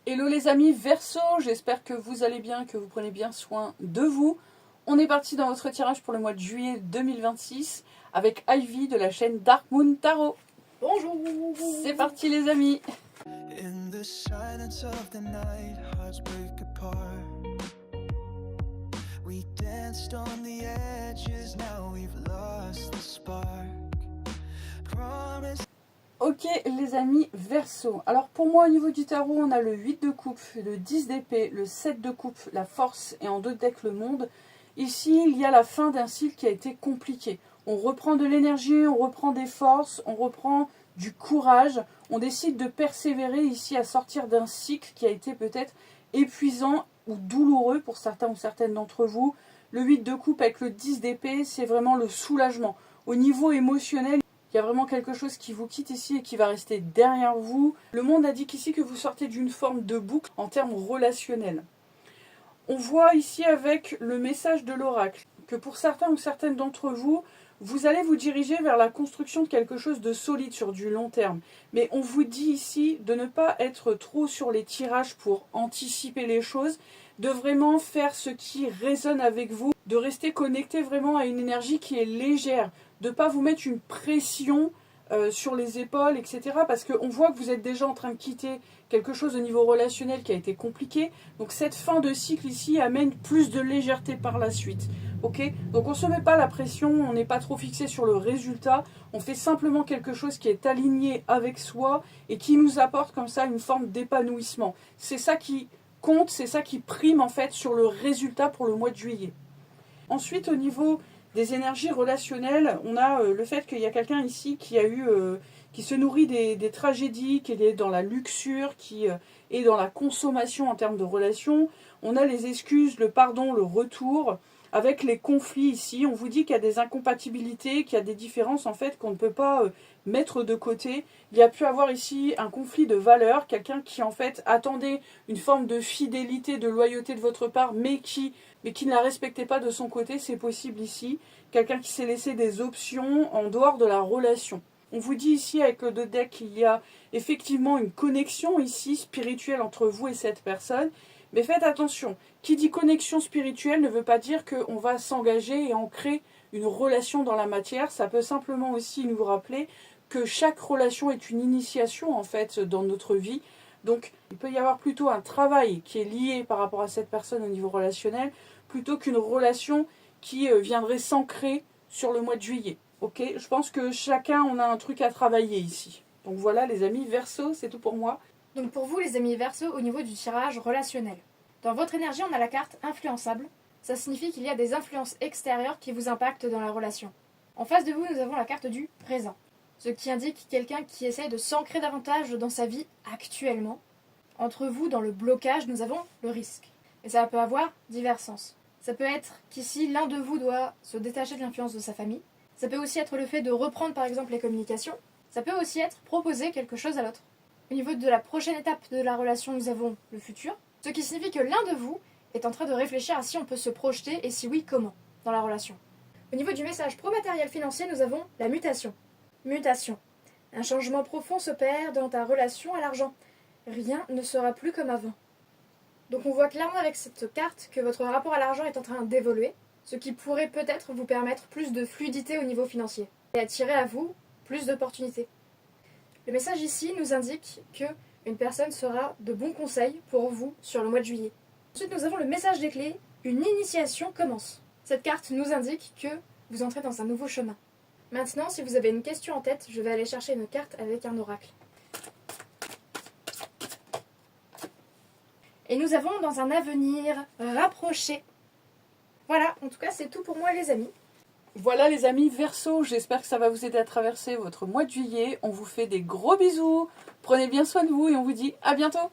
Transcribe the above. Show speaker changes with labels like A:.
A: Hello les amis Verseau, j'espère que vous allez bien, que vous prenez bien soin de vous. On est parti dans votre tirage pour le mois de juillet 2026 avec Ivy de la chaîne Dark Moon Tarot.
B: Bonjour.
A: C'est parti les amis.
C: In the silence of the night, hearts break apart. We danced on the edges, now we've lost the spark. Promise.
A: Ok les amis Verseau. Alors pour moi au niveau du tarot, on a le 8 de coupe, le 10 d'épée, le 7 de coupe, la force et en deux decks le monde. Ici, il y a la fin d'un cycle qui a été compliqué. On reprend de l'énergie, on reprend des forces, on reprend du courage. On décide de persévérer ici à sortir d'un cycle qui a été peut-être épuisant ou douloureux pour certains ou certaines d'entre vous. Le 8 de coupe avec le 10 d'épée, c'est vraiment le soulagement. Au niveau émotionnel, il y a vraiment quelque chose qui vous quitte ici et qui va rester derrière vous. Le monde indique ici que vous sortez d'une forme de boucle en termes relationnels. On voit ici avec le message de l'oracle que pour certains ou certaines d'entre vous, vous allez vous diriger vers la construction de quelque chose de solide sur du long terme. Mais on vous dit ici de ne pas être trop sur les tirages pour anticiper les choses, de vraiment faire ce qui résonne avec vous, de rester connecté vraiment à une énergie qui est légère, de ne pas vous mettre une pression sur les épaules, etc. Parce qu'on voit que vous êtes déjà en train de quitter quelque chose au niveau relationnel qui a été compliqué. Donc cette fin de cycle ici amène plus de légèreté par la suite. Okay, donc on ne se met pas la pression, on n'est pas trop fixé sur le résultat. On fait simplement quelque chose qui est aligné avec soi et qui nous apporte comme ça une forme d'épanouissement. C'est ça qui compte, c'est ça qui prime en fait sur le résultat pour le mois de juillet. Ensuite, au niveau des énergies relationnelles, on a le fait qu'il y a quelqu'un ici qui se nourrit des tragédies, qui est dans la luxure, qui est dans la consommation en termes de relations. On a les excuses, le pardon, le retour. Avec les conflits ici, on vous dit qu'il y a des incompatibilités, qu'il y a des différences en fait qu'on ne peut pas mettre de côté. Il y a pu avoir ici un conflit de valeurs, quelqu'un qui en fait attendait une forme de fidélité, de loyauté de votre part, mais qui ne la respectait pas de son côté, c'est possible ici. Quelqu'un qui s'est laissé des options en dehors de la relation. On vous dit ici avec le 2 deck qu'il y a effectivement une connexion ici spirituelle entre vous et cette personne. Mais faites attention, qui dit connexion spirituelle ne veut pas dire qu'on va s'engager et ancrer une relation dans la matière. Ça peut simplement aussi nous rappeler que chaque relation est une initiation en fait dans notre vie. Donc il peut y avoir plutôt un travail qui est lié par rapport à cette personne au niveau relationnel, plutôt qu'une relation qui viendrait s'ancrer sur le mois de juillet. Okay, je pense que chacun on a un truc à travailler ici. Donc voilà les amis, Verseau, c'est tout pour moi.
B: Donc pour vous les amis Verseau, au niveau du tirage relationnel. Dans votre énergie, on a la carte influençable. Ça signifie qu'il y a des influences extérieures qui vous impactent dans la relation. En face de vous, nous avons la carte du présent. Ce qui indique quelqu'un qui essaye de s'ancrer davantage dans sa vie actuellement. Entre vous, dans le blocage, nous avons le risque. Et ça peut avoir divers sens. Ça peut être qu'ici, l'un de vous doit se détacher de l'influence de sa famille. Ça peut aussi être le fait de reprendre par exemple les communications. Ça peut aussi être proposer quelque chose à l'autre. Au niveau de la prochaine étape de la relation, nous avons le futur. Ce qui signifie que l'un de vous est en train de réfléchir à si on peut se projeter et si oui, comment dans la relation. Au niveau du message pro-matériel financier, nous avons la mutation. Mutation. Un changement profond s'opère dans ta relation à l'argent. Rien ne sera plus comme avant. Donc on voit clairement avec cette carte que votre rapport à l'argent est en train d'évoluer, ce qui pourrait peut-être vous permettre plus de fluidité au niveau financier et attirer à vous plus d'opportunités. Le message ici nous indique qu'une personne sera de bons conseils pour vous sur le mois de juillet. Ensuite, nous avons le message des clés. Une initiation commence. Cette carte nous indique que vous entrez dans un nouveau chemin. Maintenant, si vous avez une question en tête, je vais aller chercher une carte avec un oracle. Et nous avons dans un avenir rapproché. Voilà, en tout cas, c'est tout pour moi les amis.
A: Voilà les amis Verseau, j'espère que ça va vous aider à traverser votre mois de juillet. On vous fait des gros bisous, prenez bien soin de vous et on vous dit à bientôt.